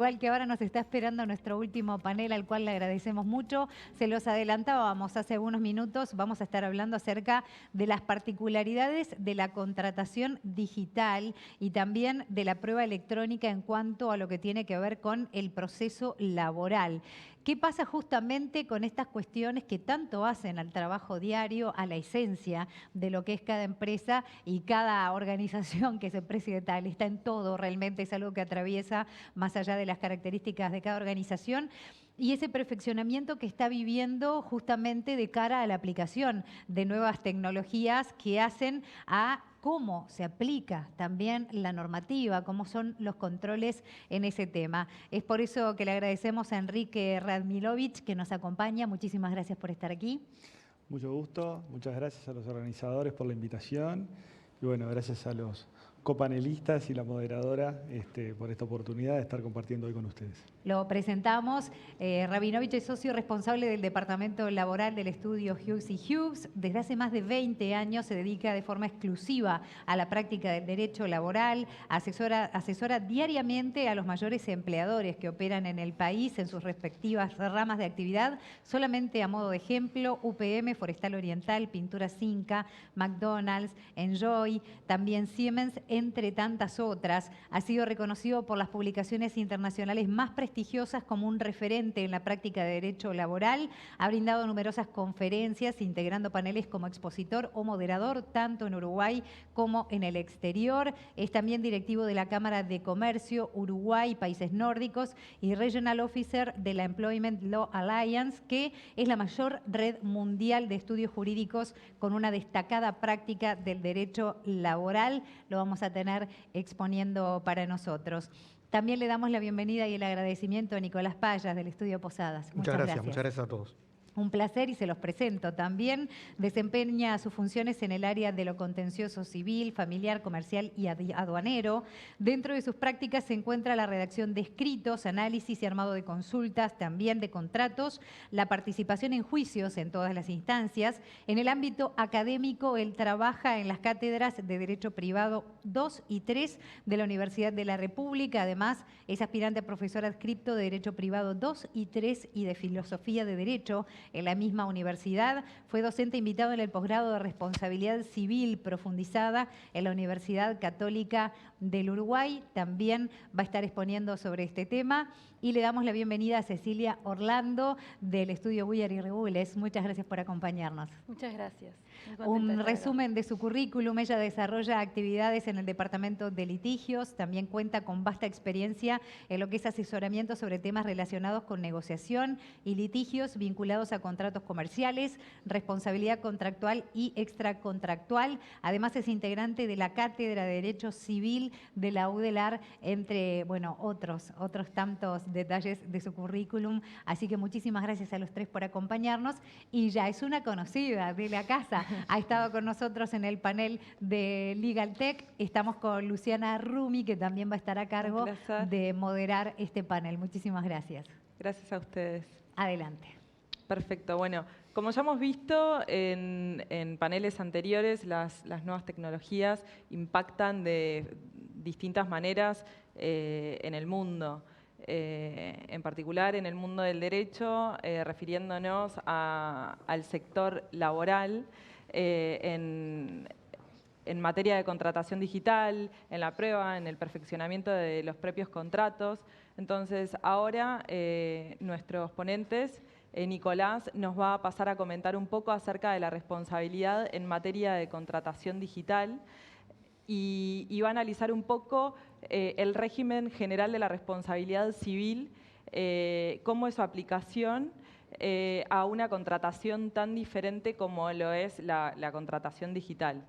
Igual que ahora nos está esperando nuestro último panel, al cual le agradecemos mucho. Se los adelantábamos hace unos minutos. Vamos a estar hablando acerca de las particularidades de la contratación digital y también de la prueba electrónica en cuanto a lo que tiene que ver con el proceso laboral. ¿Qué pasa justamente con estas cuestiones que tanto hacen al trabajo diario, a la esencia de lo que es cada empresa y cada organización que se preside tal? Está en todo, realmente es algo que atraviesa más allá de las características de cada organización y ese perfeccionamiento que está viviendo justamente de cara a la aplicación de nuevas tecnologías que hacen a cómo se aplica también la normativa, cómo son los controles en ese tema. Es por eso que le agradecemos a Enrique Radmilovich que nos acompaña. Muchísimas gracias por estar aquí. Mucho gusto, muchas gracias a los organizadores por la invitación y bueno, gracias a los copanelistas y la moderadora por esta oportunidad de estar compartiendo hoy con ustedes. Lo presentamos. Rabinovich es socio responsable del Departamento Laboral del estudio Hughes y Hughes. Desde hace más de 20 años se dedica de forma exclusiva a la práctica del derecho laboral, asesora diariamente a los mayores empleadores que operan en el país en sus respectivas ramas de actividad. Solamente a modo de ejemplo, UPM, Forestal Oriental, Pintura Cinca, McDonald's, Enjoy, también Siemens, entre tantas otras. Ha sido reconocido por las publicaciones internacionales más prestigiosas como un referente en la práctica de derecho laboral. Ha brindado numerosas conferencias, integrando paneles como expositor o moderador, tanto en Uruguay como en el exterior. Es también directivo de la Cámara de Comercio Uruguay, Países Nórdicos y Regional Officer de la Employment Law Alliance, que es la mayor red mundial de estudios jurídicos con una destacada práctica del derecho laboral. Lo vamos a tener exponiendo para nosotros. También le damos la bienvenida y el agradecimiento a Nicolás Payas del Estudio Posadas. Muchas gracias a todos. Un placer y se los presento. También desempeña sus funciones en el área de lo contencioso civil, familiar, comercial y aduanero. Dentro de sus prácticas se encuentra la redacción de escritos, análisis y armado de consultas, también de contratos, la participación en juicios en todas las instancias. En el ámbito académico, él trabaja en las cátedras de Derecho Privado 2 y 3 de la Universidad de la República. Además, es aspirante a profesor adscripto de Derecho Privado 2 y 3 y de Filosofía de Derecho en la misma universidad. Fue docente invitado en el posgrado de Responsabilidad Civil profundizada en la Universidad Católica del Uruguay. También va a estar exponiendo sobre este tema. Y le damos la bienvenida a Cecilia Orlando del estudio Weir y Regules. Muchas gracias por acompañarnos. Muchas gracias. Un resumen de su currículum. Ella desarrolla actividades en el Departamento de Litigios. También cuenta con vasta experiencia en lo que es asesoramiento sobre temas relacionados con negociación y litigios vinculados a contratos comerciales, responsabilidad contractual y extracontractual. Además es integrante de la Cátedra de Derecho Civil de la UDELAR, entre otros tantos detalles de su currículum. Así que muchísimas gracias a los tres por acompañarnos. Y ya es una conocida de la casa. Ha estado con nosotros en el panel de Legal Tech. Estamos con Luciana Rumi, que también va a estar a cargo de moderar este panel. Muchísimas gracias. Gracias a ustedes. Adelante. Perfecto. Bueno, como ya hemos visto en paneles anteriores, las nuevas tecnologías impactan de distintas maneras en el mundo. En particular en el mundo del derecho, refiriéndonos al sector laboral, en materia de contratación digital, en la prueba, en el perfeccionamiento de los propios contratos. Entonces, ahora nuestros ponentes, Nicolás, nos va a pasar a comentar un poco acerca de la responsabilidad en materia de contratación digital y va a analizar un poco el régimen general de la responsabilidad civil, cómo es su aplicación a una contratación tan diferente como lo es la contratación digital.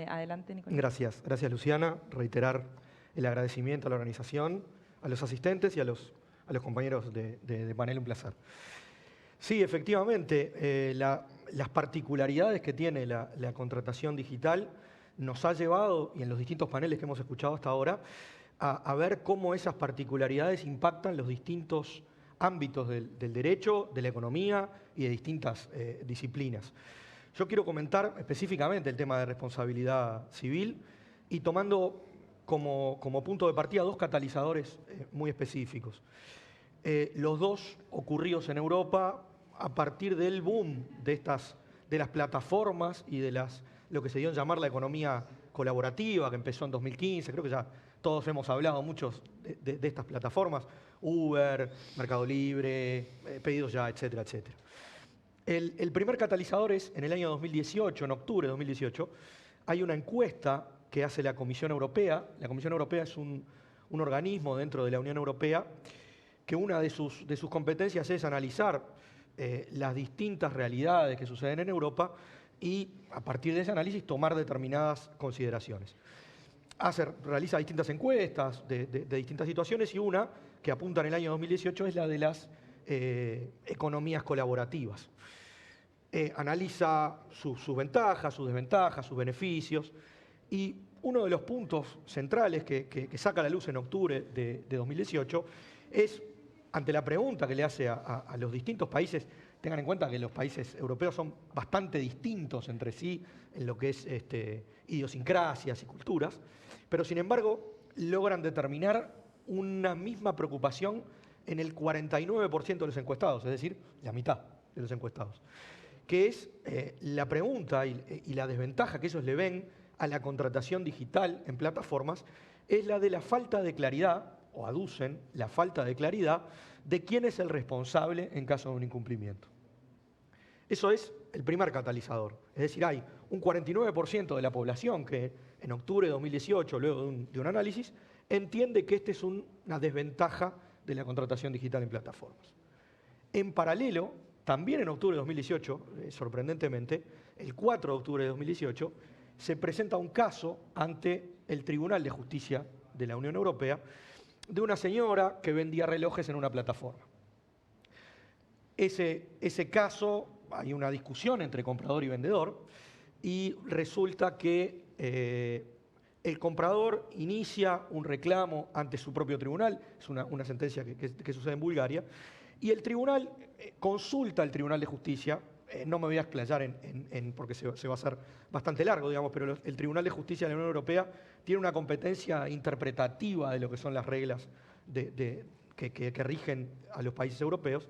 Adelante, Nicolás. Gracias Luciana. Reiterar el agradecimiento a la organización, a los asistentes y a los compañeros de panel, un placer. Sí, efectivamente, las particularidades que tiene la contratación digital nos ha llevado, y en los distintos paneles que hemos escuchado hasta ahora, a ver cómo esas particularidades impactan los distintos ámbitos del derecho, de la economía y de distintas disciplinas. Yo quiero comentar específicamente el tema de responsabilidad civil y tomando como punto de partida dos catalizadores muy específicos. Los dos ocurridos en Europa a partir del boom de las plataformas y de lo que se dio en llamar la economía colaborativa, que empezó en 2015. Creo que ya todos hemos hablado muchos de estas plataformas: Uber, Mercado Libre, Pedidos Ya, etcétera, etcétera. El primer catalizador es en el año 2018, en octubre de 2018, hay una encuesta que hace la Comisión Europea. La Comisión Europea es un organismo dentro de la Unión Europea que una de sus competencias es analizar las distintas realidades que suceden en Europa y a partir de ese análisis tomar determinadas consideraciones. Realiza distintas encuestas de distintas situaciones, y una que apunta en el año 2018 es la de las economías colaborativas. Analiza sus ventajas, sus desventajas, sus beneficios, y uno de los puntos centrales que saca a la luz en octubre de 2018 es, ante la pregunta que le hace a los distintos países. Tengan en cuenta que los países europeos son bastante distintos entre sí en lo que es idiosincrasias y culturas, pero sin embargo logran determinar una misma preocupación en el 49% de los encuestados, es decir, la mitad de los encuestados, que es la pregunta y la desventaja que ellos le ven a la contratación digital en plataformas, es la de la falta de claridad, o aducen la falta de claridad de quién es el responsable en caso de un incumplimiento. Eso es el primer catalizador. Es decir, hay un 49% de la población que en octubre de 2018, luego de un análisis, entiende que esta es una desventaja de la contratación digital en plataformas. En paralelo, también en octubre de 2018, sorprendentemente, el 4 de octubre de 2018, se presenta un caso ante el Tribunal de Justicia de la Unión Europea de una señora que vendía relojes en una plataforma. Ese caso, hay una discusión entre comprador y vendedor, y resulta que el comprador inicia un reclamo ante su propio tribunal. Es una sentencia que sucede en Bulgaria, y el tribunal consulta al Tribunal de Justicia. No me voy a explayar porque se va a hacer bastante largo, digamos, pero el Tribunal de Justicia de la Unión Europea tiene una competencia interpretativa de lo que son las reglas que rigen a los países europeos,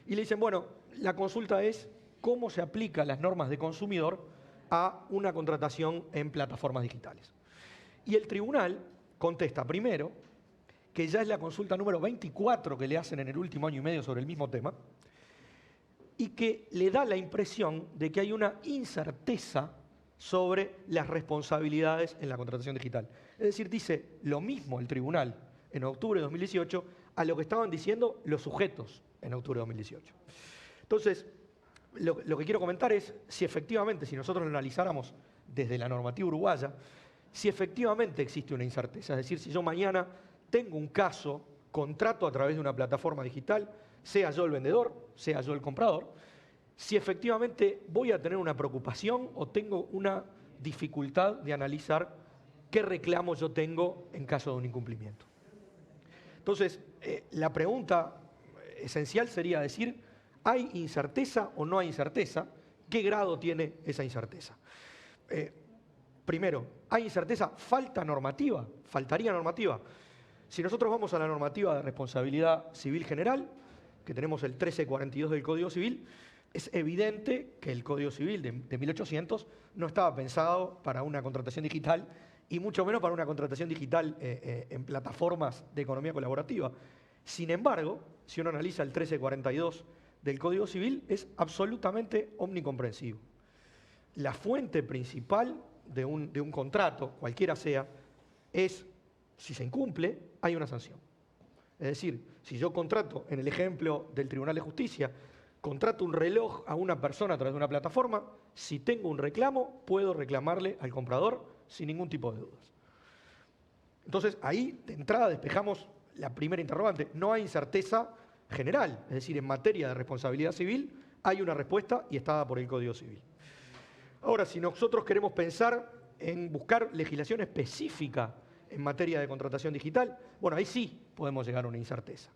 y le dicen, bueno, la consulta es cómo se aplican las normas de consumidor a una contratación en plataformas digitales. Y el tribunal contesta primero que ya es la consulta número 24 que le hacen en el último año y medio sobre el mismo tema, y que le da la impresión de que hay una incerteza sobre las responsabilidades en la contratación digital. Es decir, dice lo mismo el tribunal en octubre de 2018 a lo que estaban diciendo los sujetos en octubre de 2018. Entonces, lo que quiero comentar es si efectivamente, si nosotros lo analizáramos desde la normativa uruguaya, si efectivamente existe una incerteza. Es decir, si yo mañana tengo un caso, contrato a través de una plataforma digital, sea yo el vendedor, sea yo el comprador, si efectivamente voy a tener una preocupación o tengo una dificultad de analizar qué reclamo yo tengo en caso de un incumplimiento. Entonces, la pregunta esencial sería decir, ¿hay incerteza o no hay incerteza? ¿Qué grado tiene esa incerteza? Primero, ¿hay incerteza? ¿Falta normativa? ¿Faltaría normativa? Si nosotros vamos a la normativa de responsabilidad civil general, que tenemos el 1342 del Código Civil, es evidente que el Código Civil de 1800 no estaba pensado para una contratación digital, y mucho menos para una contratación digital en plataformas de economía colaborativa. Sin embargo, si uno analiza el 1342 del Código Civil, es absolutamente omnicomprensivo. La fuente principal de un contrato, cualquiera sea, es, si se incumple, hay una sanción. Es decir, si yo contrato, en el ejemplo del Tribunal de Justicia, contrato un reloj a una persona a través de una plataforma, si tengo un reclamo, puedo reclamarle al comprador sin ningún tipo de dudas. Entonces, ahí, de entrada, despejamos la primera interrogante. No hay incerteza general, es decir, en materia de responsabilidad civil, hay una respuesta y está dada por el Código Civil. Ahora, si nosotros queremos pensar en buscar legislación específica en materia de contratación digital, bueno, ahí sí podemos llegar a una incerteza.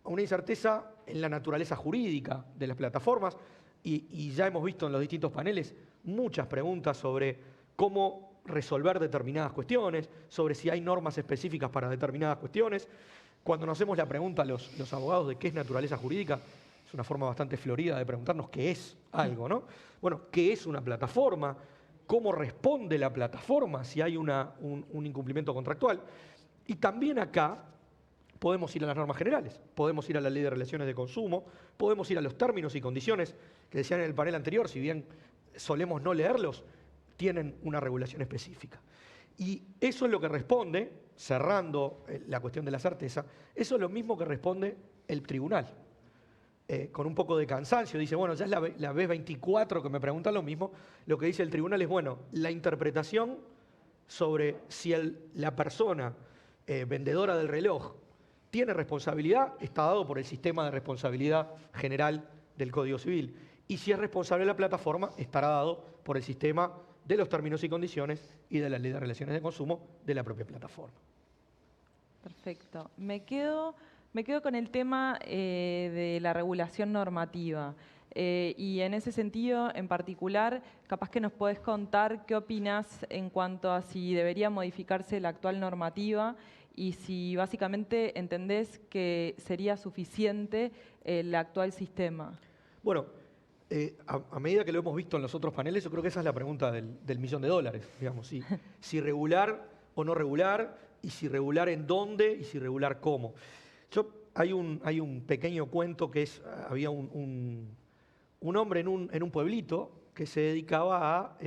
A una incerteza en la naturaleza jurídica de las plataformas, y ya hemos visto en los distintos paneles muchas preguntas sobre cómo resolver determinadas cuestiones, sobre si hay normas específicas para determinadas cuestiones. Cuando nos hacemos la pregunta los abogados de qué es naturaleza jurídica, es una forma bastante florida de preguntarnos qué es algo, ¿no? Bueno, ¿qué es una plataforma? ¿Cómo responde la plataforma si hay un incumplimiento contractual? Y también acá podemos ir a las normas generales, podemos ir a la Ley de Relaciones de Consumo, podemos ir a los términos y condiciones que decían en el panel anterior, si bien solemos no leerlos, tienen una regulación específica. Y eso es lo que responde, cerrando la cuestión de la certeza, eso es lo mismo que responde el tribunal. Con un poco de cansancio, dice, bueno, ya es la vez 24 que me preguntan lo mismo, lo que dice el tribunal es, bueno, la interpretación sobre si la persona vendedora del reloj tiene responsabilidad, está dado por el sistema de responsabilidad general del Código Civil. Y si es responsable la plataforma, estará dado por el sistema de los términos y condiciones y de la Ley de Relaciones de Consumo de la propia plataforma. Perfecto. Me quedo con el tema de la regulación normativa. Y en ese sentido, en particular, capaz que nos podés contar qué opinás en cuanto a si debería modificarse la actual normativa y si básicamente entendés que sería suficiente el actual sistema. Bueno, a medida que lo hemos visto en los otros paneles, yo creo que esa es la pregunta del $1.000.000, digamos, si regular o no regular, y si regular en dónde, y si regular cómo. Hay un pequeño cuento que había un hombre en un pueblito que se dedicaba a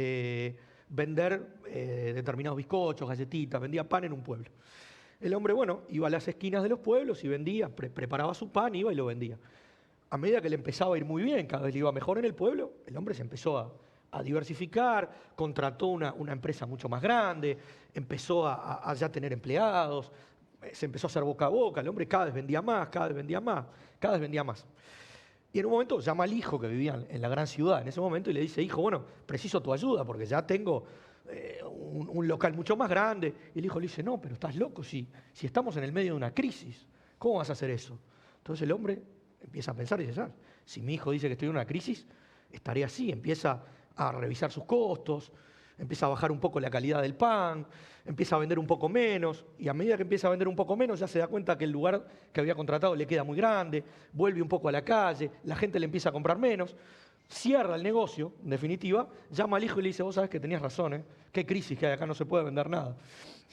vender determinados bizcochos, galletitas, vendía pan en un pueblo. El hombre, bueno, iba a las esquinas de los pueblos y vendía, preparaba su pan, iba y lo vendía. A medida que le empezaba a ir muy bien, cada vez le iba mejor en el pueblo, el hombre se empezó a diversificar, contrató una empresa mucho más grande, empezó a ya tener empleados, se empezó a hacer boca a boca, el hombre cada vez vendía más, cada vez vendía más, cada vez vendía más. Y en un momento llama al hijo que vivía en la gran ciudad en ese momento y le dice, hijo, bueno, preciso tu ayuda porque ya tengo un local mucho más grande. Y el hijo le dice, no, pero estás loco, si estamos en el medio de una crisis, ¿cómo vas a hacer eso? Entonces el hombre empieza a pensar y dice, si mi hijo dice que estoy en una crisis, estaré así. Empieza a revisar sus costos, empieza a bajar un poco la calidad del pan, empieza a vender un poco menos, y a medida que empieza a vender un poco menos ya se da cuenta que el lugar que había contratado le queda muy grande, vuelve un poco a la calle, la gente le empieza a comprar menos, cierra el negocio, en definitiva, llama al hijo y le dice, vos sabés que tenías razón, qué crisis que hay acá, no se puede vender nada.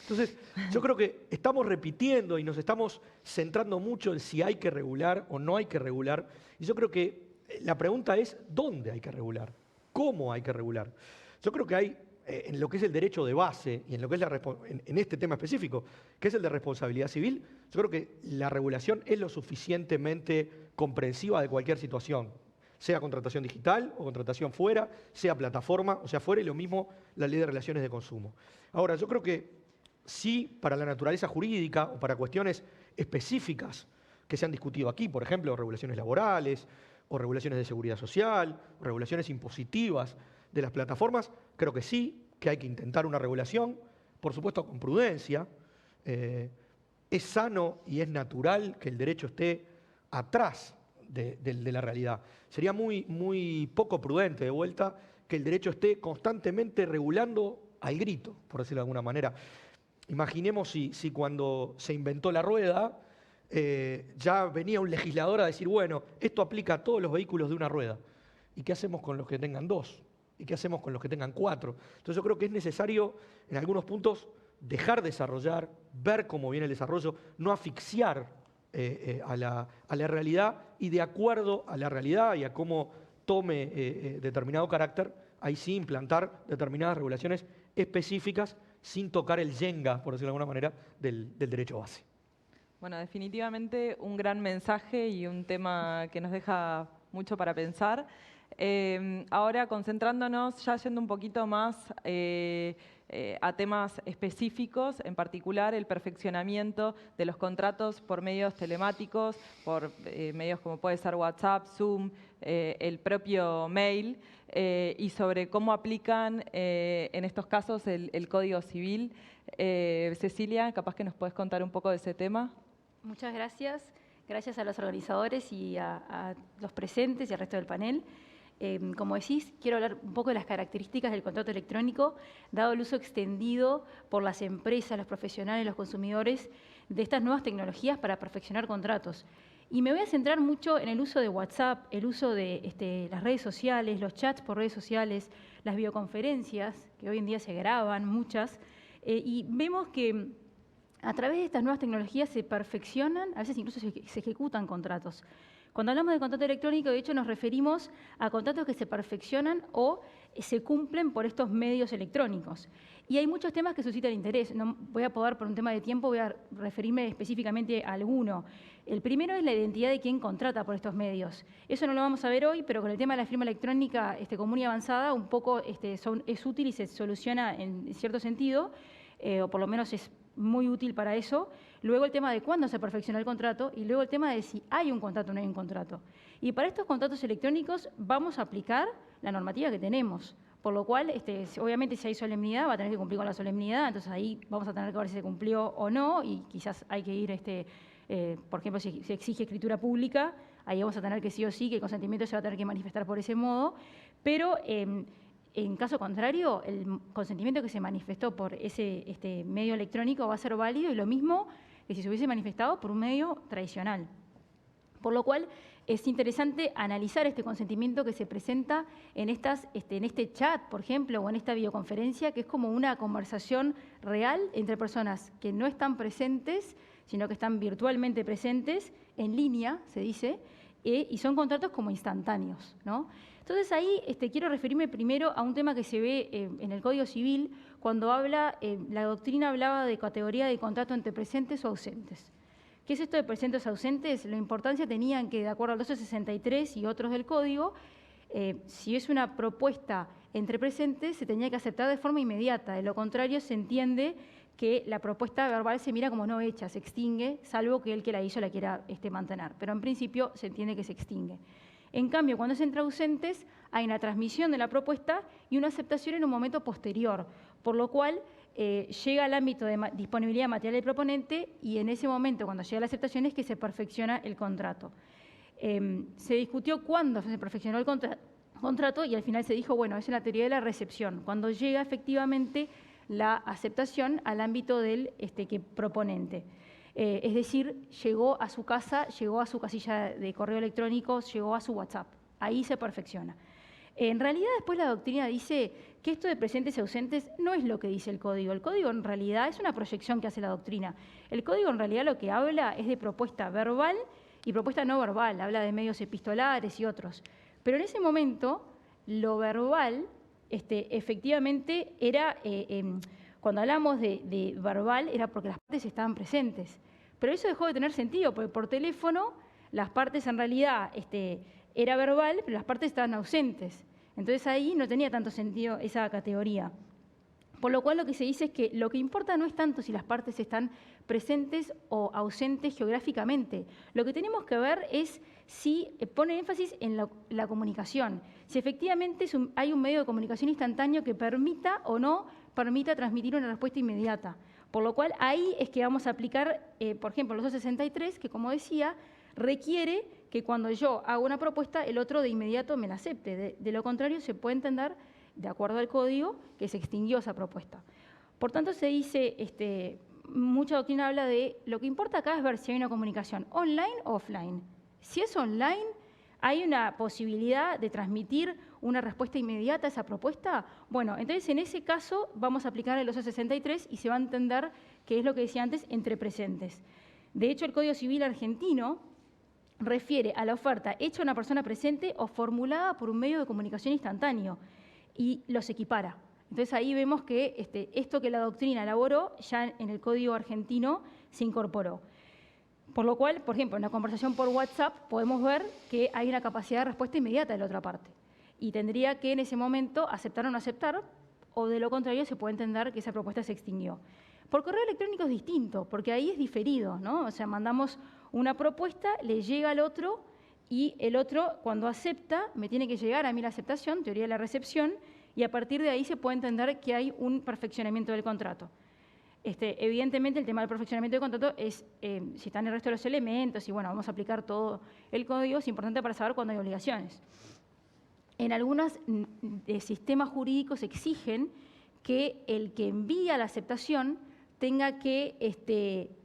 Entonces, yo creo que estamos repitiendo y nos estamos centrando mucho en si hay que regular o no hay que regular, y yo creo que la pregunta es, ¿dónde hay que regular? ¿Cómo hay que regular? Yo creo que hay, en lo que es el derecho de base y en lo que es en este tema específico, que es el de responsabilidad civil, yo creo que la regulación es lo suficientemente comprensiva de cualquier situación, sea contratación digital o contratación fuera, sea plataforma o sea fuera, y lo mismo la Ley de Relaciones de Consumo. Ahora, yo creo que sí, para la naturaleza jurídica o para cuestiones específicas que se han discutido aquí, por ejemplo, regulaciones laborales o regulaciones de seguridad social, o regulaciones impositivas de las plataformas, creo que sí, que hay que intentar una regulación, por supuesto con prudencia. Es sano y es natural que el derecho esté atrás de la realidad. Sería muy poco prudente, de vuelta, que el derecho esté constantemente regulando al grito, por decirlo de alguna manera. Imaginemos si cuando se inventó la rueda, ya venía un legislador a decir, bueno, esto aplica a todos los vehículos de una rueda. ¿Y qué hacemos con los que tengan 2? ¿Y qué hacemos con los que tengan 4? Entonces yo creo que es necesario, en algunos puntos, dejar desarrollar, ver cómo viene el desarrollo, no asfixiar a la realidad, y de acuerdo a la realidad y a cómo tome determinado carácter, ahí sí implantar determinadas regulaciones específicas sin tocar el yenga, por decirlo de alguna manera, del derecho base. Bueno, definitivamente un gran mensaje y un tema que nos deja mucho para pensar. Ahora concentrándonos, ya yendo un poquito más a temas específicos, en particular el perfeccionamiento de los contratos por medios telemáticos, por medios como puede ser WhatsApp, Zoom, el propio mail, y sobre cómo aplican en estos casos el Código Civil. Cecilia, capaz que nos puedes contar un poco de ese tema. Muchas gracias. Gracias a los organizadores y a los presentes y al resto del panel. Como decís, quiero hablar un poco de las características del contrato electrónico, dado el uso extendido por las empresas, los profesionales, los consumidores de estas nuevas tecnologías para perfeccionar contratos. Y me voy a centrar mucho en el uso de WhatsApp, el uso de las redes sociales, los chats por redes sociales, las videoconferencias, que hoy en día se graban, muchas, y vemos que a través de estas nuevas tecnologías se perfeccionan, a veces incluso se ejecutan contratos. Cuando hablamos de contrato electrónico, de hecho, nos referimos a contratos que se perfeccionan o se cumplen por estos medios electrónicos. Y hay muchos temas que suscitan interés. No voy a poder, por un tema de tiempo, voy a referirme específicamente a alguno. El primero es la identidad de quien contrata por estos medios. Eso no lo vamos a ver hoy, pero con el tema de la firma electrónica común y avanzada, un poco es útil y se soluciona en cierto sentido, o por lo menos es muy útil para eso. Luego el tema de cuándo se perfecciona el contrato y luego el tema de si hay un contrato o no hay un contrato. Y para estos contratos electrónicos vamos a aplicar la normativa que tenemos, por lo cual, obviamente, si hay solemnidad, va a tener que cumplir con la solemnidad, entonces ahí vamos a tener que ver si se cumplió o no, y quizás hay que ir, por ejemplo, si se exige escritura pública, ahí vamos a tener que sí o sí, que el consentimiento se va a tener que manifestar por ese modo, pero en caso contrario, el consentimiento que se manifestó por ese medio electrónico va a ser válido y lo mismo que si se hubiese manifestado por un medio tradicional. Por lo cual, es interesante analizar este consentimiento que se presenta en este chat, por ejemplo, o en esta videoconferencia, que es como una conversación real entre personas que no están presentes, sino que están virtualmente presentes, en línea, se dice, y son contratos como instantáneos, ¿no? Entonces ahí quiero referirme primero a un tema que se ve en el Código Civil cuando la doctrina hablaba de categoría de contrato entre presentes o ausentes. ¿Qué es esto de presentes o ausentes? La importancia tenían que, de acuerdo al 1263 y otros del Código, si es una propuesta entre presentes, se tenía que aceptar de forma inmediata. De lo contrario, se entiende que la propuesta verbal se mira como no hecha, se extingue, salvo que el que la hizo la quiera mantener. Pero en principio se entiende que se extingue. En cambio, cuando es entre ausentes, hay una transmisión de la propuesta y una aceptación en un momento posterior, por lo cual llega al ámbito de disponibilidad material del proponente y en ese momento, cuando llega la aceptación, es que se perfecciona el contrato. Se discutió cuándo se perfeccionó el contrato y al final se dijo, bueno, es en la teoría de la recepción, cuando llega efectivamente la aceptación al ámbito del proponente. Es decir, llegó a su casa, llegó a su casilla de correo electrónico, llegó a su WhatsApp. Ahí se perfecciona. En realidad, después la doctrina dice que esto de presentes y ausentes no es lo que dice el Código. El Código en realidad es una proyección que hace la doctrina. El Código en realidad lo que habla es de propuesta verbal y propuesta no verbal. Habla de medios epistolares y otros. Pero en ese momento, lo verbal, efectivamente, era... cuando hablamos de verbal era porque las partes estaban presentes. Pero eso dejó de tener sentido, porque por teléfono las partes en realidad era verbal, pero las partes estaban ausentes. Entonces ahí no tenía tanto sentido esa categoría. Por lo cual lo que se dice es que lo que importa no es tanto si las partes están presentes o ausentes geográficamente. Lo que tenemos que ver es si pone énfasis en la comunicación. Si efectivamente hay un medio de comunicación instantáneo que permita o no permita transmitir una respuesta inmediata. Por lo cual ahí es que vamos a aplicar, por ejemplo, los 263, que como decía, requiere que cuando yo hago una propuesta, el otro de inmediato me la acepte. De lo contrario, se puede entender, de acuerdo al código, que se extinguió esa propuesta. Por tanto, se dice, mucha doctrina habla de, lo que importa acá es ver si hay una comunicación online o offline. Si es online, ¿hay una posibilidad de transmitir una respuesta inmediata a esa propuesta? Bueno, entonces en ese caso vamos a aplicar el 263 y se va a entender que es lo que decía antes, entre presentes. De hecho, el Código Civil argentino refiere a la oferta hecha a una persona presente o formulada por un medio de comunicación instantáneo y los equipara. Entonces ahí vemos que esto que la doctrina elaboró ya en el Código argentino se incorporó. Por lo cual, por ejemplo, en una conversación por WhatsApp podemos ver que hay una capacidad de respuesta inmediata de la otra parte. Y tendría que en ese momento aceptar o no aceptar, o de lo contrario se puede entender que esa propuesta se extinguió. Por correo electrónico es distinto, porque ahí es diferido, ¿no? O sea, mandamos una propuesta, le llega al otro, y el otro, cuando acepta, me tiene que llegar a mí la aceptación, teoría de la recepción, y a partir de ahí se puede entender que hay un perfeccionamiento del contrato. Evidentemente, el tema del perfeccionamiento del contrato es si están el resto de los elementos, y bueno, vamos a aplicar todo el código, es importante para saber cuándo hay obligaciones. en algunos sistemas jurídicos exigen que el que envía la aceptación tenga que,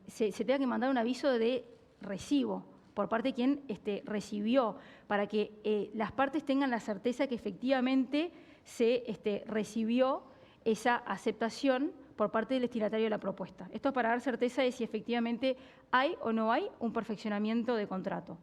se tenga que mandar un aviso de recibo por parte de quien recibió, para que las partes tengan la certeza que efectivamente se recibió esa aceptación por parte del destinatario de la propuesta. Esto es para dar certeza de si efectivamente hay o no hay un perfeccionamiento de contrato.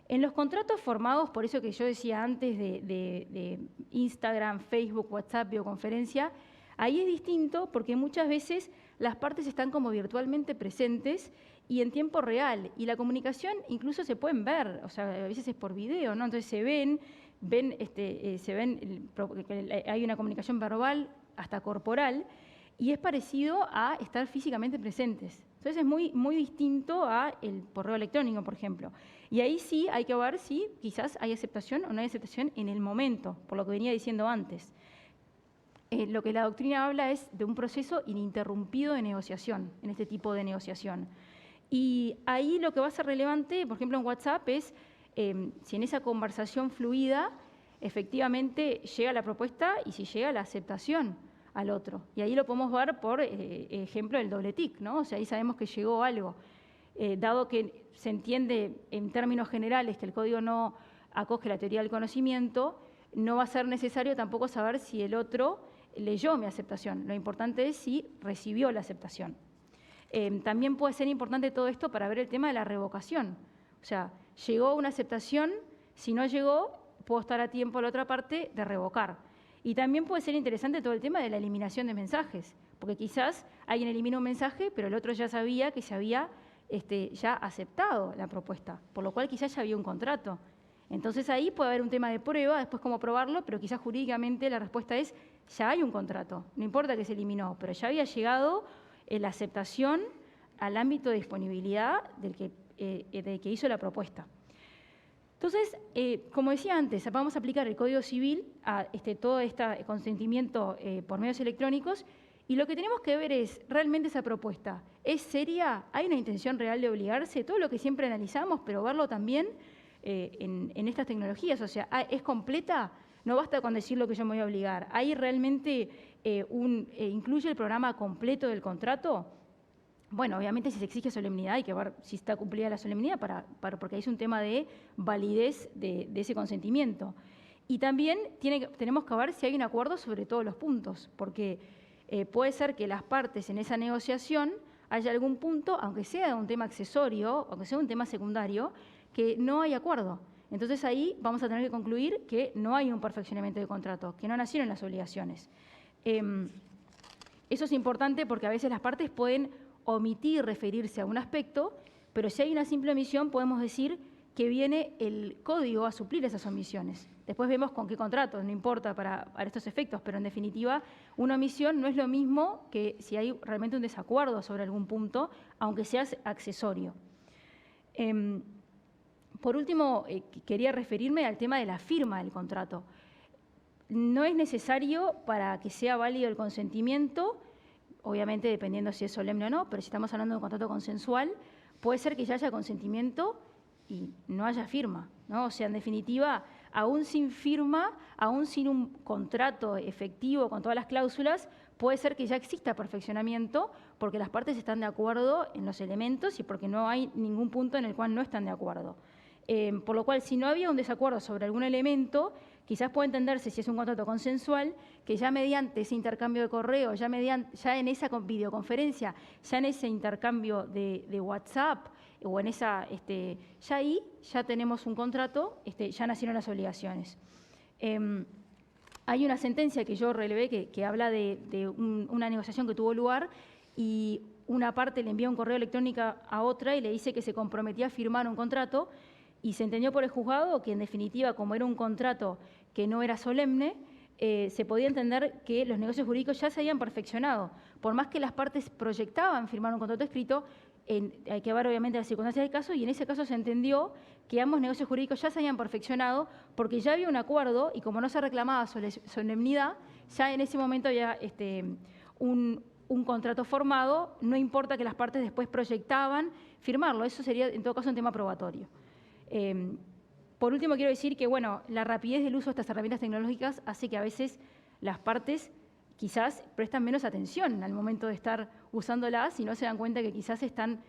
En los contratos formados, por eso que yo decía antes de Instagram, Facebook, WhatsApp, videoconferencia, ahí es distinto porque muchas veces las partes están como virtualmente presentes y en tiempo real, y la comunicación incluso se pueden ver, o sea, a veces es por video, ¿no? Entonces se ven, hay una comunicación verbal, hasta corporal, y es parecido a estar físicamente presentes. Entonces es muy distinto a el correo electrónico, por ejemplo. Y ahí sí hay que ver si quizás hay aceptación o no hay aceptación en el momento, por lo que venía diciendo antes. Lo que la doctrina habla es de un proceso ininterrumpido de negociación, en este tipo de negociación. Y ahí lo que va a ser relevante, por ejemplo en WhatsApp, es si en esa conversación fluida efectivamente llega la propuesta y si llega la aceptación al otro. Y ahí lo podemos ver por ejemplo el doble tic, ¿no? O sea, ahí sabemos que llegó algo. Dado que se entiende en términos generales que el código no acoge la teoría del conocimiento, no va a ser necesario tampoco saber si el otro leyó mi aceptación. Lo importante es si recibió la aceptación. También puede ser importante todo esto para ver el tema de la revocación. O sea, llegó una aceptación, si no llegó, puedo estar a tiempo a la otra parte de revocar. Y también puede ser interesante todo el tema de la eliminación de mensajes, porque quizás alguien elimina un mensaje, pero el otro ya sabía que se había ya aceptado la propuesta, por lo cual quizás ya había un contrato. Entonces ahí puede haber un tema de prueba, después cómo probarlo, pero quizás jurídicamente la respuesta es, ya hay un contrato, no importa que se eliminó, pero ya había llegado la aceptación al ámbito de disponibilidad del que hizo la propuesta. Entonces, como decía antes, vamos a aplicar el Código Civil a todo este consentimiento por medios electrónicos, y lo que tenemos que ver es, ¿realmente esa propuesta es seria? ¿Hay una intención real de obligarse? Todo lo que siempre analizamos, pero verlo también en estas tecnologías. O sea, ¿es completa? No basta con decir lo que yo me voy a obligar. ¿Hay realmente incluye el programa completo del contrato? Bueno, obviamente si se exige solemnidad hay que ver si está cumplida la solemnidad porque ahí es un tema de validez de ese consentimiento. Y también tenemos que ver si hay un acuerdo sobre todos los puntos, porque puede ser que las partes en esa negociación haya algún punto, aunque sea un tema accesorio, aunque sea un tema secundario, que no hay acuerdo. Entonces ahí vamos a tener que concluir que no hay un perfeccionamiento de contrato, que no nacieron las obligaciones. Eso es importante porque a veces las partes pueden omitir referirse a un aspecto, pero si hay una simple omisión podemos decir que viene el código a suplir esas omisiones. Después vemos con qué contrato, no importa para estos efectos, pero en definitiva una omisión no es lo mismo que si hay realmente un desacuerdo sobre algún punto, aunque sea accesorio. Por último, quería referirme al tema de la firma del contrato. No es necesario para que sea válido el consentimiento, obviamente dependiendo si es solemne o no, pero si estamos hablando de un contrato consensual, puede ser que ya haya consentimiento y no haya firma, ¿no? O sea, en definitiva, aún sin firma, aún sin un contrato efectivo con todas las cláusulas, puede ser que ya exista perfeccionamiento porque las partes están de acuerdo en los elementos y porque no hay ningún punto en el cual no están de acuerdo. Por lo cual, si no había un desacuerdo sobre algún elemento, quizás puede entenderse, si es un contrato consensual, que ya mediante ese intercambio de correo, ya en esa videoconferencia, ya en ese intercambio de WhatsApp, o en esa, ya ahí ya tenemos un contrato, ya nacieron las obligaciones. Hay una sentencia que yo relevé que habla de una negociación que tuvo lugar y una parte le envía un correo electrónico a otra y le dice que se comprometía a firmar un contrato y se entendió por el juzgado que en definitiva, como era un contrato que no era solemne, se podía entender que los negocios jurídicos ya se habían perfeccionado. Por más que las partes proyectaban firmar un contrato escrito, hay que ver obviamente las circunstancias del caso y en ese caso se entendió que ambos negocios jurídicos ya se habían perfeccionado porque ya había un acuerdo y como no se reclamaba solemnidad, ya en ese momento había un contrato formado, no importa que las partes después proyectaban firmarlo, eso sería en todo caso un tema probatorio. por último, quiero decir que, bueno, la rapidez del uso de estas herramientas tecnológicas hace que a veces las partes quizás prestan menos atención al momento de estar usándolas y no se dan cuenta que quizás están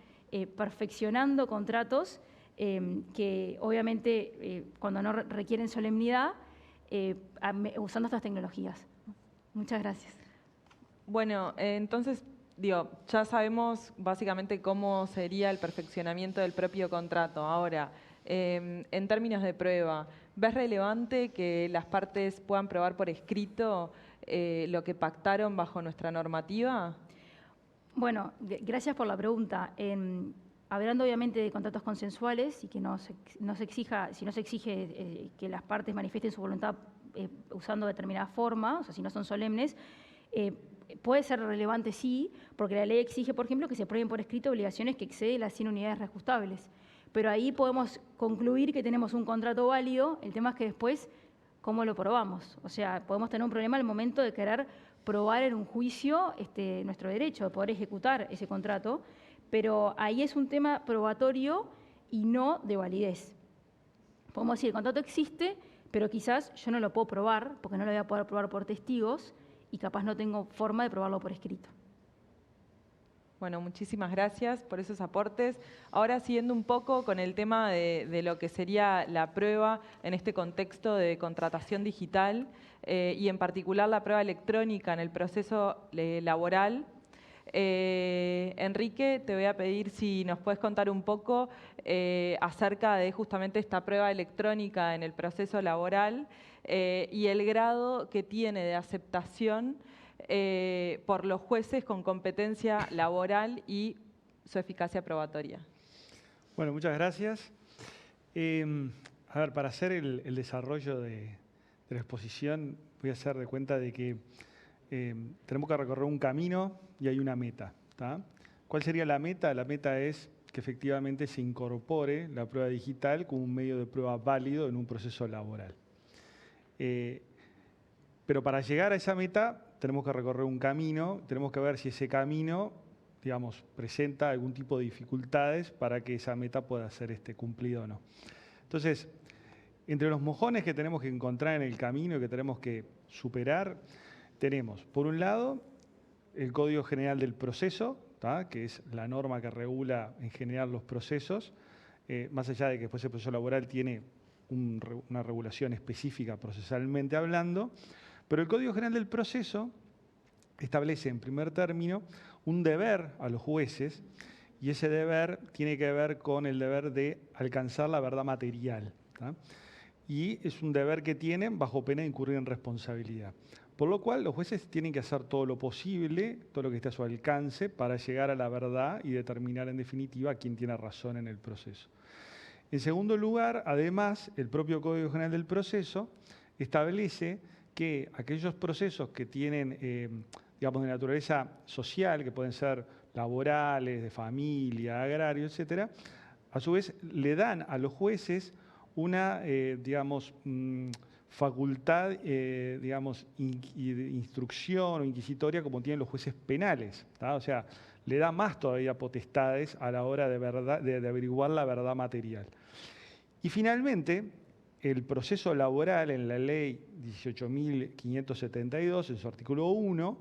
perfeccionando contratos que obviamente cuando no requieren solemnidad, usando estas tecnologías. Muchas gracias. Bueno, entonces, digo, ya sabemos básicamente cómo sería el perfeccionamiento del propio contrato. Ahora, en términos de prueba, ¿ves relevante que las partes puedan probar por escrito lo que pactaron bajo nuestra normativa? Bueno, gracias por la pregunta. Hablando obviamente de contratos consensuales y que no se exige que las partes manifiesten su voluntad usando determinada forma, o sea, si no son solemnes, puede ser relevante sí, porque la ley exige, por ejemplo, que se prueben por escrito obligaciones que exceden las 100 unidades reajustables. Pero ahí podemos concluir que tenemos un contrato válido, el tema es que después, ¿cómo lo probamos? O sea, podemos tener un problema al momento de querer probar en un juicio nuestro derecho de poder ejecutar ese contrato, pero ahí es un tema probatorio y no de validez. Podemos decir, el contrato existe, pero quizás yo no lo puedo probar, porque no lo voy a poder probar por testigos y capaz no tengo forma de probarlo por escrito. Bueno, muchísimas gracias por esos aportes. Ahora, siguiendo un poco con el tema de lo que sería la prueba en este contexto de contratación digital y en particular la prueba electrónica en el proceso laboral. Enrique, te voy a pedir si nos puedes contar un poco acerca de justamente esta prueba electrónica en el proceso laboral y el grado que tiene de aceptación por los jueces con competencia laboral y su eficacia probatoria. Bueno, muchas gracias. A ver, para hacer el desarrollo de la exposición, voy a hacer de cuenta de que tenemos que recorrer un camino y hay una meta. ¿Tá? ¿Cuál sería la meta? La meta es que efectivamente se incorpore la prueba digital como un medio de prueba válido en un proceso laboral. Pero para llegar a esa meta tenemos que recorrer un camino, tenemos que ver si ese camino, digamos, presenta algún tipo de dificultades para que esa meta pueda ser cumplida o no. Entonces, entre los mojones que tenemos que encontrar en el camino y que tenemos que superar, tenemos, por un lado, el Código General del Proceso, ¿tá? Que es la norma que regula en general los procesos, más allá de que después el proceso laboral tiene una regulación específica procesalmente hablando, pero el Código General del Proceso establece en primer término un deber a los jueces y ese deber tiene que ver con el deber de alcanzar la verdad material. ¿Tá? Y es un deber que tienen bajo pena de incurrir en responsabilidad. Por lo cual los jueces tienen que hacer todo lo posible, todo lo que esté a su alcance para llegar a la verdad y determinar en definitiva quién tiene razón en el proceso. En segundo lugar, además, el propio Código General del Proceso establece que aquellos procesos que tienen, digamos, de naturaleza social, que pueden ser laborales, de familia, agrario, etcétera, a su vez le dan a los jueces una, digamos, facultad, digamos, de instrucción o inquisitoria como tienen los jueces penales. ¿Tá? O sea, le da más todavía potestades a la hora de averiguar la verdad material. Y finalmente, el proceso laboral en la ley 18.572, en su artículo 1,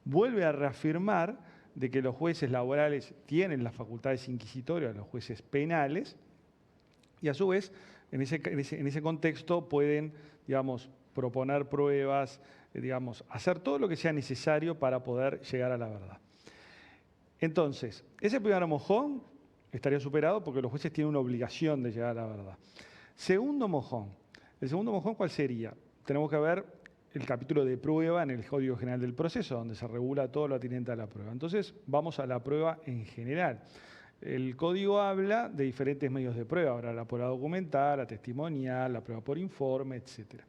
vuelve a reafirmar de que los jueces laborales tienen las facultades inquisitorias, los jueces penales, y a su vez, en ese contexto pueden, digamos, proponer pruebas, digamos, hacer todo lo que sea necesario para poder llegar a la verdad. Entonces, ese primer mojón estaría superado porque los jueces tienen una obligación de llegar a la verdad. Segundo mojón. ¿El segundo mojón cuál sería? Tenemos que ver el capítulo de prueba en el Código General del Proceso, donde se regula todo lo atinente a la prueba. Entonces, vamos a la prueba en general. El código habla de diferentes medios de prueba, ahora la prueba documental, la testimonial, la prueba por informe, etc.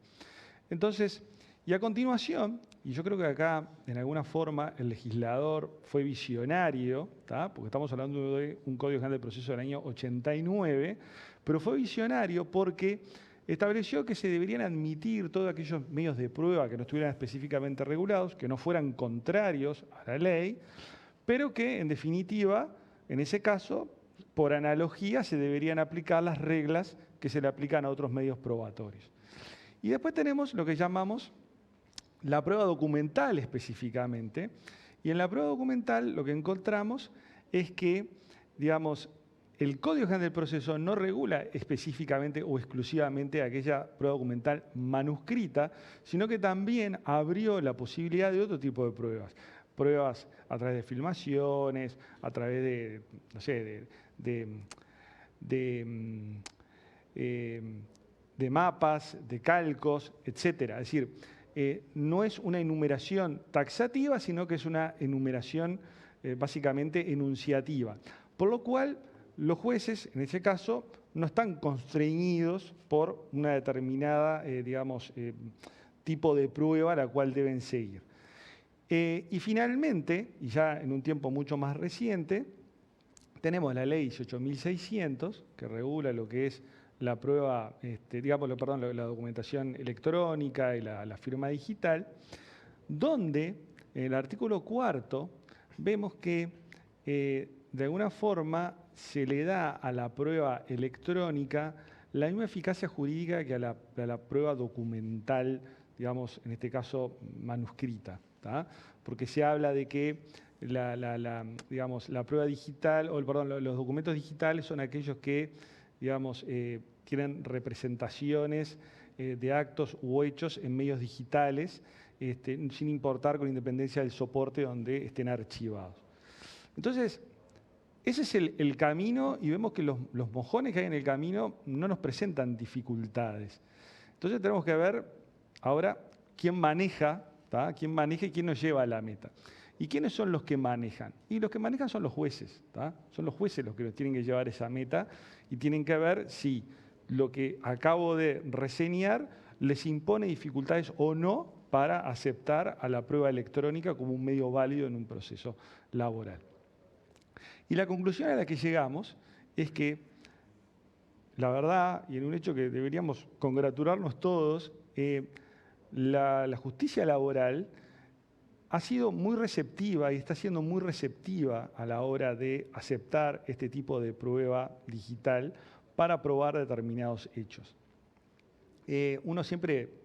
Entonces, y a continuación, y yo creo que acá, en alguna forma, el legislador fue visionario, ¿tá? Porque estamos hablando de un Código General del Proceso del año 89, pero fue visionario porque estableció que se deberían admitir todos aquellos medios de prueba que no estuvieran específicamente regulados, que no fueran contrarios a la ley, pero que, en definitiva, en ese caso, por analogía, se deberían aplicar las reglas que se le aplican a otros medios probatorios. Y después tenemos lo que llamamos la prueba documental específicamente. Y en la prueba documental lo que encontramos es que, digamos, el Código General del Proceso no regula específicamente o exclusivamente aquella prueba documental manuscrita, sino que también abrió la posibilidad de otro tipo de pruebas. Pruebas a través de filmaciones, a través de, no sé, de mapas, de calcos, etc. Es decir, no es una enumeración taxativa, sino que es una enumeración básicamente enunciativa. Por lo cual, los jueces, en ese caso, no están constreñidos por una determinada, tipo de prueba a la cual deben seguir. Y finalmente, y ya en un tiempo mucho más reciente, tenemos la ley 18.600, que regula lo que es la prueba, la documentación electrónica y la firma digital, donde en el artículo 4 vemos que de alguna forma se le da a la prueba electrónica la misma eficacia jurídica que a la prueba documental, digamos, en este caso manuscrita, ¿tá? Porque se habla de que la prueba digital, los documentos digitales son aquellos que, digamos, tienen representaciones de actos u hechos en medios digitales, sin importar con independencia del soporte donde estén archivados. Entonces, ese es el camino y vemos que los mojones que hay en el camino no nos presentan dificultades. Entonces tenemos que ver ahora quién maneja, ¿tá? Quién maneja y quién nos lleva a la meta. ¿Y quiénes son los que manejan? Y los que manejan son los jueces, ¿tá? Son los jueces los que nos tienen que llevar esa meta y tienen que ver si lo que acabo de reseñar les impone dificultades o no para aceptar a la prueba electrónica como un medio válido en un proceso laboral. Y la conclusión a la que llegamos es que, la verdad, y en un hecho que deberíamos congratularnos todos, la justicia laboral ha sido muy receptiva y está siendo muy receptiva a la hora de aceptar este tipo de prueba digital para probar determinados hechos. Uno siempre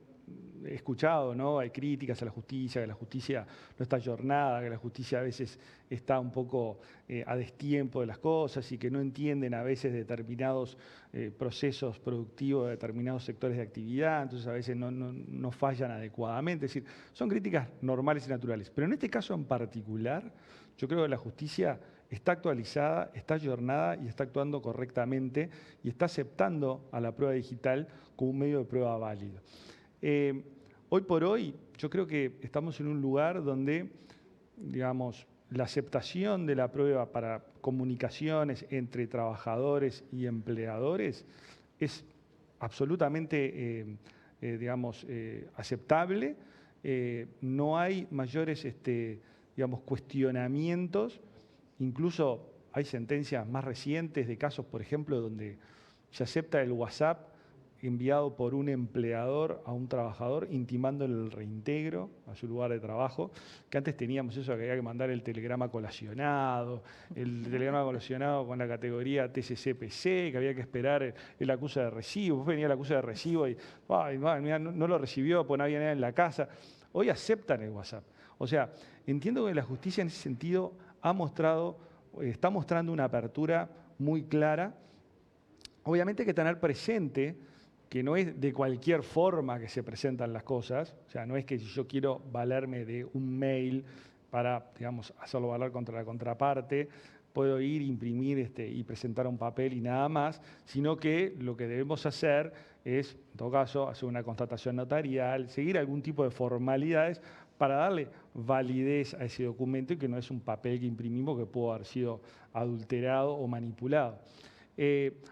ha escuchado, ¿no? Hay críticas a la justicia, que la justicia no está ayornada, que la justicia a veces está un poco a destiempo de las cosas y que no entienden a veces determinados procesos productivos de determinados sectores de actividad, entonces a veces no fallan adecuadamente. Es decir, son críticas normales y naturales. Pero en este caso en particular, yo creo que la justicia está actualizada, está ayornada y está actuando correctamente y está aceptando a la prueba digital como un medio de prueba válido. Hoy por hoy, yo creo que estamos en un lugar donde, digamos, la aceptación de la prueba para comunicaciones entre trabajadores y empleadores es absolutamente, aceptable. No hay mayores, cuestionamientos. Incluso hay sentencias más recientes de casos, por ejemplo, donde se acepta el WhatsApp enviado por un empleador a un trabajador, intimándole el reintegro a su lugar de trabajo, que antes teníamos eso, que había que mandar el telegrama colacionado con la categoría TCC/PC, que había que esperar el acuse de recibo, después venía el acuse de recibo y no lo recibió porque no había nadie en la casa. Hoy aceptan el WhatsApp. O sea, entiendo que la justicia en ese sentido está mostrando una apertura muy clara. Obviamente hay que tener presente que no es de cualquier forma que se presentan las cosas, o sea, no es que si yo quiero valerme de un mail para, digamos, hacerlo valer contra la contraparte, puedo ir, imprimir y presentar un papel y nada más, sino que lo que debemos hacer es, en todo caso, hacer una constatación notarial, seguir algún tipo de formalidades para darle validez a ese documento y que no es un papel que imprimimos que pudo haber sido adulterado o manipulado.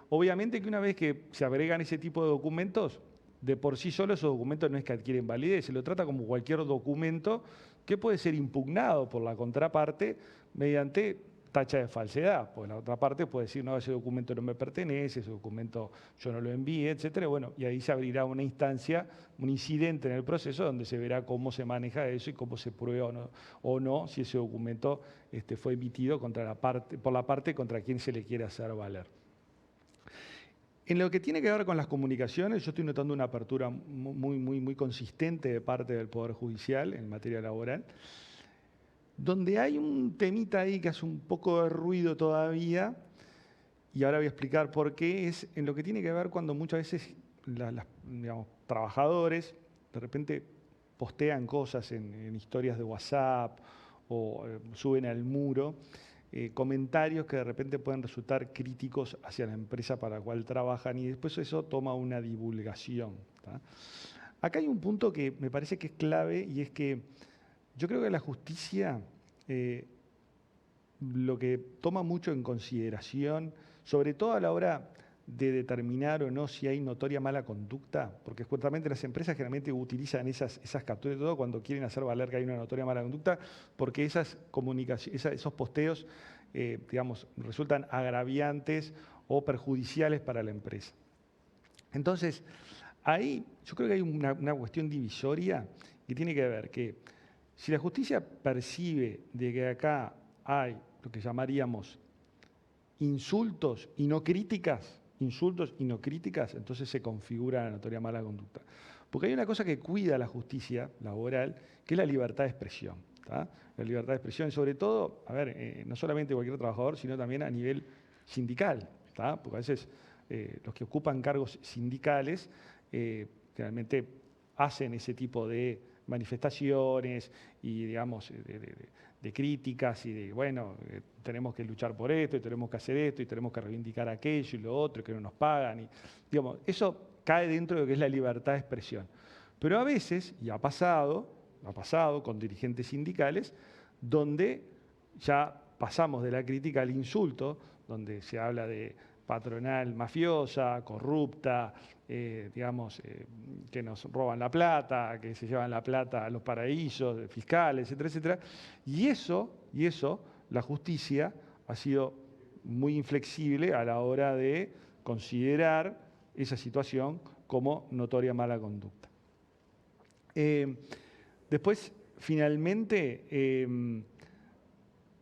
Obviamente que una vez que se agregan ese tipo de documentos, de por sí solo esos documentos no es que adquieren validez, se lo trata como cualquier documento que puede ser impugnado por la contraparte mediante tacha de falsedad, porque la otra parte puede decir, no, ese documento no me pertenece, ese documento yo no lo envié, etcétera. Bueno, y ahí se abrirá una instancia, un incidente en el proceso donde se verá cómo se maneja eso y cómo se prueba o no si ese documento fue emitido por la parte contra quien se le quiere hacer valer. En lo que tiene que ver con las comunicaciones, yo estoy notando una apertura muy consistente de parte del Poder Judicial en materia laboral, donde hay un temita ahí que hace un poco de ruido todavía, y ahora voy a explicar por qué, es en lo que tiene que ver cuando muchas veces digamos, trabajadores de repente postean cosas en historias de WhatsApp o suben al muro comentarios que de repente pueden resultar críticos hacia la empresa para la cual trabajan y después eso toma una divulgación. ¿Tá? Acá hay un punto que me parece que es clave y es que yo creo que la justicia lo que toma mucho en consideración, sobre todo a la hora de determinar o no si hay notoria mala conducta, porque justamente las empresas generalmente utilizan esas capturas de todo cuando quieren hacer valer que hay una notoria mala conducta, porque esas comunicaciones, esos posteos, digamos, resultan agraviantes o perjudiciales para la empresa. Entonces, ahí yo creo que hay una cuestión divisoria que tiene que ver que si la justicia percibe de que acá hay lo que llamaríamos insultos y no críticas, entonces se configura la notoria mala conducta. Porque hay una cosa que cuida la justicia laboral, que es la libertad de expresión. ¿Tá? La libertad de expresión, y sobre todo, a ver, no solamente cualquier trabajador, sino también a nivel sindical. ¿Tá? Porque a veces los que ocupan cargos sindicales realmente hacen ese tipo de manifestaciones y, digamos, de críticas y de, bueno, tenemos que luchar por esto y tenemos que hacer esto y tenemos que reivindicar aquello y lo otro y que no nos pagan. Y, digamos, eso cae dentro de lo que es la libertad de expresión. Pero a veces, y ha pasado con dirigentes sindicales, donde ya pasamos de la crítica al insulto, donde se habla de patronal mafiosa, corrupta, digamos, que nos roban la plata, que se llevan la plata a los paraísos fiscales, etcétera, etcétera. Y eso, la justicia ha sido muy inflexible a la hora de considerar esa situación como notoria mala conducta. Después, finalmente,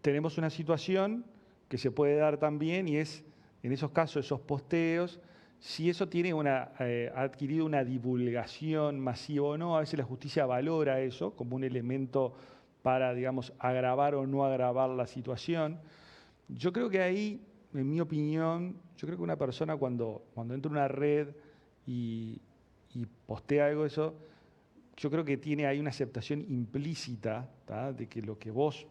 tenemos una situación que se puede dar también y es, en esos casos, esos posteos, si eso tiene ha adquirido una divulgación masiva o no. A veces la justicia valora eso como un elemento para, digamos, agravar o no agravar la situación. Yo creo que ahí, en mi opinión, yo creo que una persona cuando entra en una red y postea algo de eso, yo creo que tiene ahí una aceptación implícita, ¿tá? De que lo que vos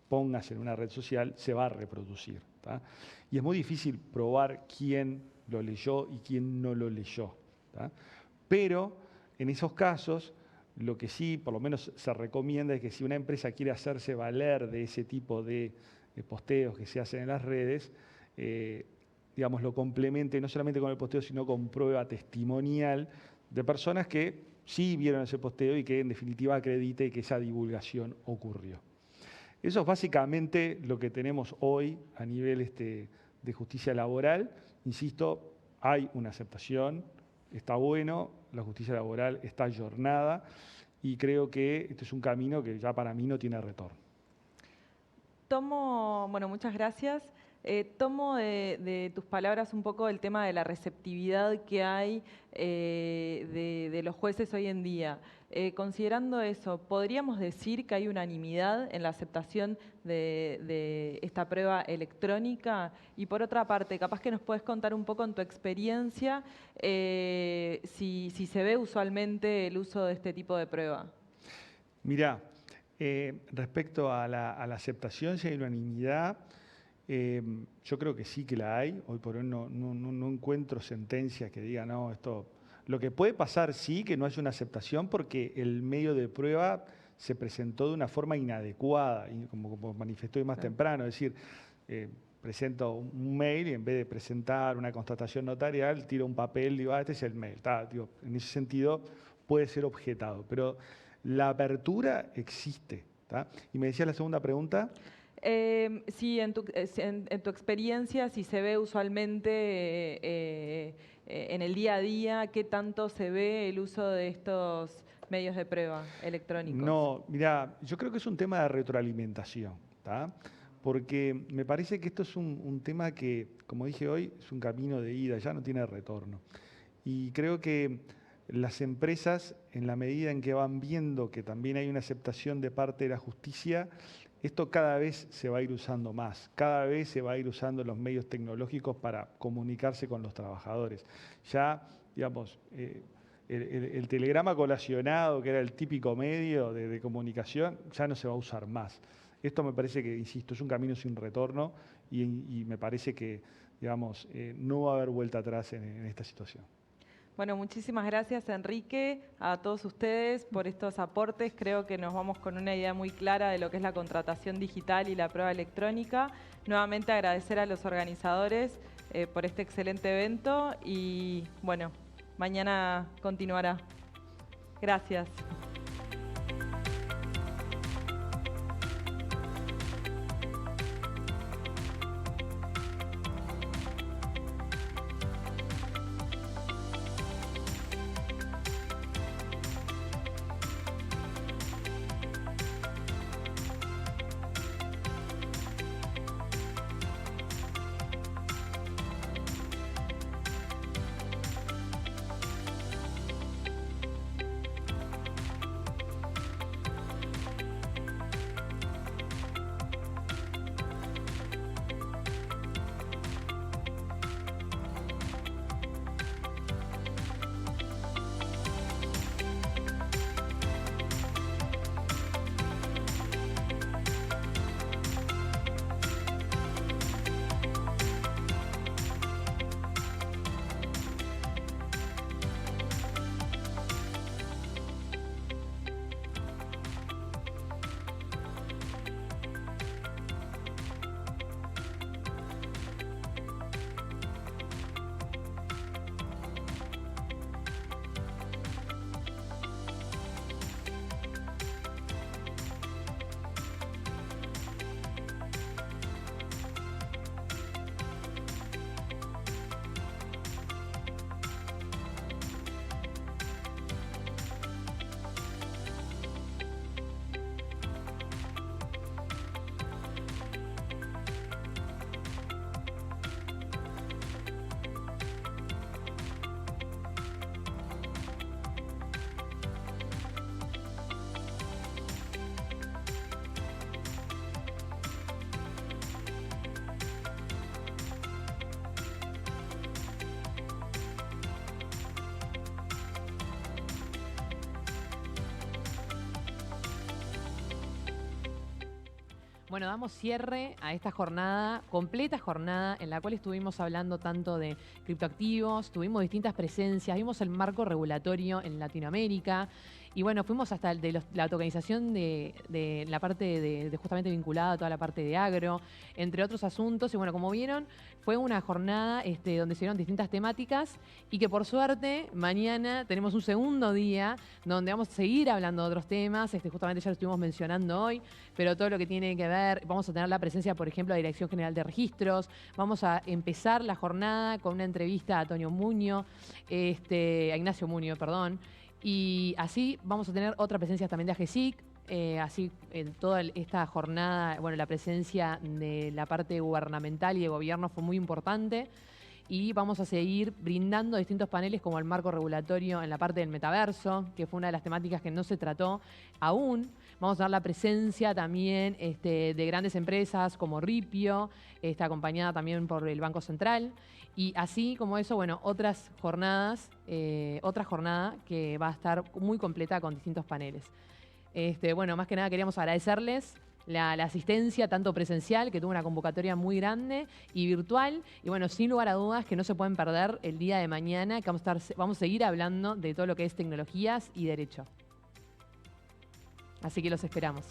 pongas en una red social se va a reproducir. ¿Tá? Y es muy difícil probar quién lo leyó y quién no lo leyó. ¿Tá? Pero en esos casos, lo que sí, por lo menos se recomienda es que si una empresa quiere hacerse valer de ese tipo de posteos que se hacen en las redes, digamos, lo complemente no solamente con el posteo, sino con prueba testimonial de personas que sí vieron ese posteo y que en definitiva acredite que esa divulgación ocurrió. Eso es básicamente lo que tenemos hoy a nivel de justicia laboral. Insisto, hay una aceptación, está bueno, la justicia laboral está ayornada y creo que este es un camino que ya para mí no tiene retorno. Bueno, muchas gracias. Tomo de tus palabras un poco el tema de la receptividad que hay de los jueces hoy en día. Considerando eso, ¿podríamos decir que hay unanimidad en la aceptación de esta prueba electrónica? Y por otra parte, capaz que nos puedes contar un poco en tu experiencia si se ve usualmente el uso de este tipo de prueba. Mirá, respecto a la aceptación, si hay unanimidad, yo creo que sí que la hay. Hoy por hoy no encuentro sentencias que digan, no, esto... Lo que puede pasar, sí, que no haya una aceptación porque el medio de prueba se presentó de una forma inadecuada, como manifestó más temprano. Es decir, presento un mail y en vez de presentar una constatación notarial, tiro un papel y digo, este es el mail. Digo, en ese sentido puede ser objetado, pero la apertura existe. ¿Tá? Y me decía la segunda pregunta. Sí, en tu experiencia, si se ve usualmente en el día a día, ¿qué tanto se ve el uso de estos medios de prueba electrónicos? No, mirá, yo creo que es un tema de retroalimentación. ¿Tá? porque me parece que esto es un tema que, como dije hoy, es un camino de ida, ya no tiene retorno. Y creo que las empresas, en la medida en que van viendo que también hay una aceptación de parte de la justicia, esto cada vez se va a ir usando más, cada vez se va a ir usando los medios tecnológicos para comunicarse con los trabajadores. Ya, digamos, el telegrama colacionado, que era el típico medio de comunicación, ya no se va a usar más. Esto me parece que, insisto, es un camino sin retorno y me parece que, digamos, no va a haber vuelta atrás en esta situación. Bueno, muchísimas gracias, Enrique, a todos ustedes por estos aportes. Creo que nos vamos con una idea muy clara de lo que es la contratación digital y la prueba electrónica. Nuevamente agradecer a los organizadores por este excelente evento y, bueno, mañana continuará. Gracias. Bueno, damos cierre a esta jornada, completa jornada, en la cual estuvimos hablando tanto de criptoactivos, tuvimos distintas presencias, vimos el marco regulatorio en Latinoamérica y bueno, fuimos hasta el de la tokenización de la parte de justamente vinculada a toda la parte de agro, entre otros asuntos. Y bueno, como vieron, fue una jornada donde se dieron distintas temáticas y que por suerte mañana tenemos un segundo día donde vamos a seguir hablando de otros temas. Justamente ya lo estuvimos mencionando hoy, pero todo lo que tiene que ver, vamos a tener la presencia, por ejemplo, de la Dirección General de Registros. Vamos a empezar la jornada con una entrevista a Antonio Muño, a Ignacio Muño, perdón. Y así vamos a tener otra presencia también de AGESIC. Así en toda esta jornada, bueno, la presencia de la parte gubernamental y de gobierno fue muy importante. Y vamos a seguir brindando distintos paneles como el marco regulatorio en la parte del metaverso, que fue una de las temáticas que no se trató aún. Vamos a dar la presencia también de grandes empresas como Ripio, está acompañada también por el Banco Central. Y así como eso, bueno, otra jornada que va a estar muy completa con distintos paneles. Bueno, más que nada queríamos agradecerles la asistencia tanto presencial, que tuvo una convocatoria muy grande, y virtual. Y bueno, sin lugar a dudas que no se pueden perder el día de mañana, que vamos a seguir hablando de todo lo que es tecnologías y derecho. Así que los esperamos.